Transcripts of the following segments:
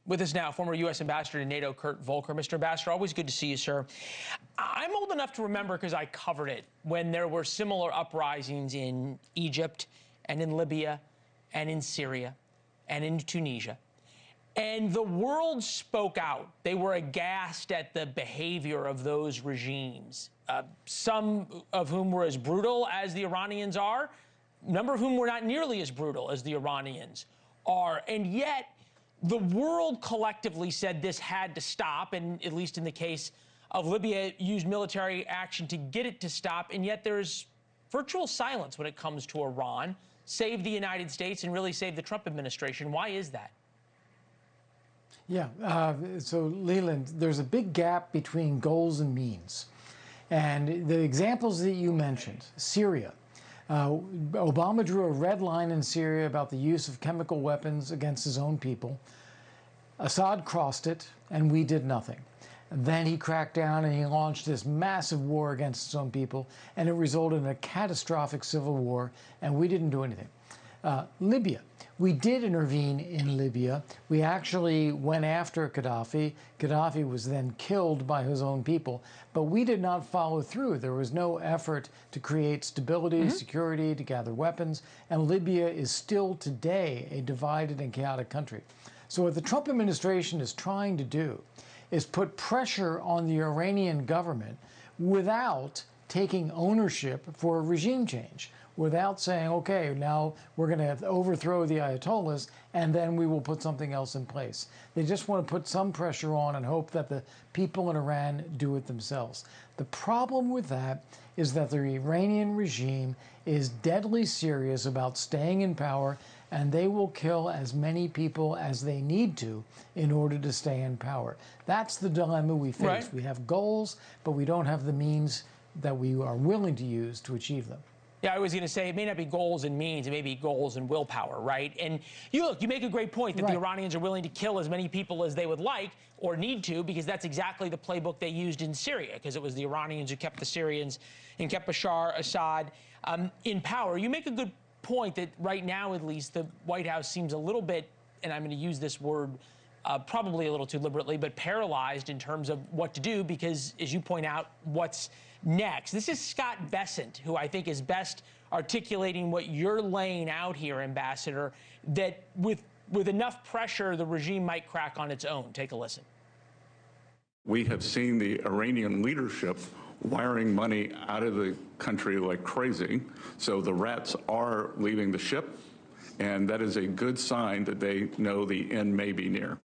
With us now, former U.S. Ambassador to NATO, Volker. Mr. Ambassador, always good to see you, sir. I'm old enough to remember, because I covered it, when there were similar uprisings in Egypt and in Libya and in Syria and in Tunisia. And the world spoke out. They were aghast at the behavior of those regimes, some of whom were as brutal as the Iranians are, a number of whom were not nearly as brutal as the Iranians are. And yet, the world collectively said this had to stop, and at least in the case of Libya, used military action to get it to stop, and yet there's virtual silence when it comes to Iran, save the United States and really save the Trump administration. Why is that? Yeah, so Leland, there's a big gap between goals and means. And the examples that you mentioned, Syria, Obama drew a red line in Syria about the use of chemical weapons against his own people. Assad crossed it, and we did nothing. Then he cracked down and he launched this massive war against his own people, and it resulted in a catastrophic civil war, and we didn't do anything. Libya. We did intervene in Libya. We actually went after Gaddafi. Gaddafi was then killed by his own people, but we did not follow through. There was no effort to create stability, security, to gather weapons, and Libya is still today a divided and chaotic country. So what the Trump administration is trying to do is put pressure on the Iranian government without taking ownership for a regime change, without saying, okay, now we're going to overthrow the Ayatollahs and then we will put something else in place. They just want to put some pressure on and hope that the people in Iran do it themselves. The problem with that is that the Iranian regime is deadly serious about staying in power, and they will kill as many people as they need to in order to stay in power. That's the dilemma we face. Right. We have goals, but we don't have the means that we are willing to use to achieve them. Yeah, I was going to say, it may not be goals and means, it may be goals and willpower, right? And you make a great point that the Iranians are willing to kill as many people as they would like or need to, because that's exactly the playbook they used in Syria, because it was the Iranians who kept the Syrians and kept Bashar Assad in power. You make a good point that right now, at least, the White House seems a little bit, and I'm going to use this word probably a little too liberally, but paralyzed in terms of what to do, because, as you point out, what's next? This is Scott Bessent, who I think is best articulating what you're laying out here, Ambassador, that with enough pressure, the regime might crack on its own. Take a listen. We have seen the Iranian leadership wiring money out of the country like crazy, so the rats are leaving the ship, and that is a good sign that they know the end may be near.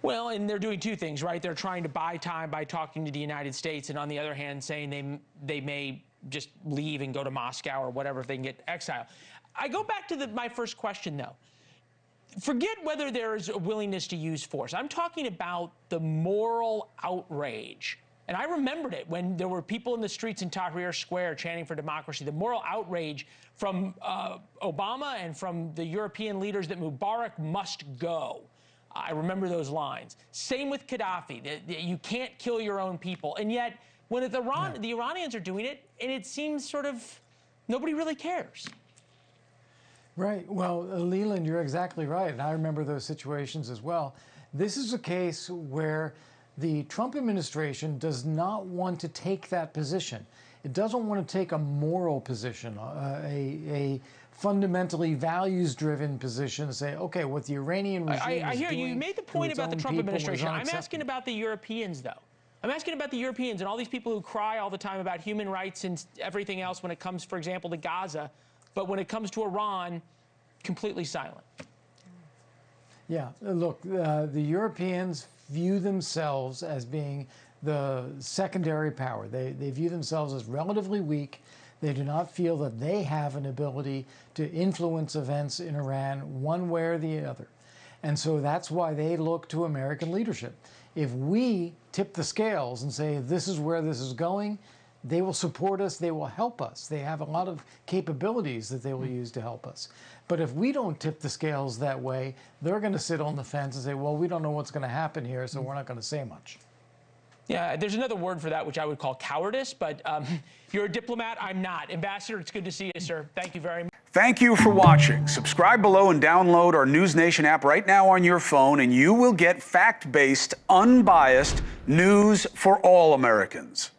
Well, and they're doing two things, right? They're trying to buy time by talking to the United States, and on the other hand, saying they may just leave and go to Moscow or whatever if they can get exile. I go back to my first question, though. Forget whether there's a willingness to use force. I'm talking about the moral outrage. And I remembered it when there were people in the streets in Tahrir Square chanting for democracy, the moral outrage from Obama and from the European leaders that Mubarak must go. I remember those lines. Same with Gaddafi, that you can't kill your own people. And yet, when the Iranians are doing it, and it seems sort of nobody really cares. Right. Well, Leland, you're exactly right. And I remember those situations as well. This is a case where the Trump administration does not want to take that position. It doesn't want to take a moral position, a fundamentally values-driven position, and say, okay, what the Iranian regime I hear is doing you made the point about the Trump administration. I'm unacceptable. asking about the Europeans, though. I'm asking about the Europeans and all these people who cry all the time about human rights and everything else when it comes, for example, to Gaza, but when it comes to Iran, completely silent. Yeah, look, the Europeans view themselves as being the secondary power. They view themselves as relatively weak. They do not feel that they have an ability to influence events in Iran one way or the other. And so that's why they look to American leadership. If we tip the scales and say, this is where this is going, they will support us, they will help us. They have a lot of capabilities that they will use to help us. But if we don't tip the scales that way, they're going to sit on the fence and say, well, we don't know what's going to happen here, so we're not going to say much. Yeah, there's another word for that, which I would call cowardice, but you're a diplomat, I'm not. Ambassador, it's good to see you, sir. Thank you very much. Thank you for watching. Subscribe below and download our NewsNation app right now on your phone, and you will get fact-based, unbiased news for all Americans.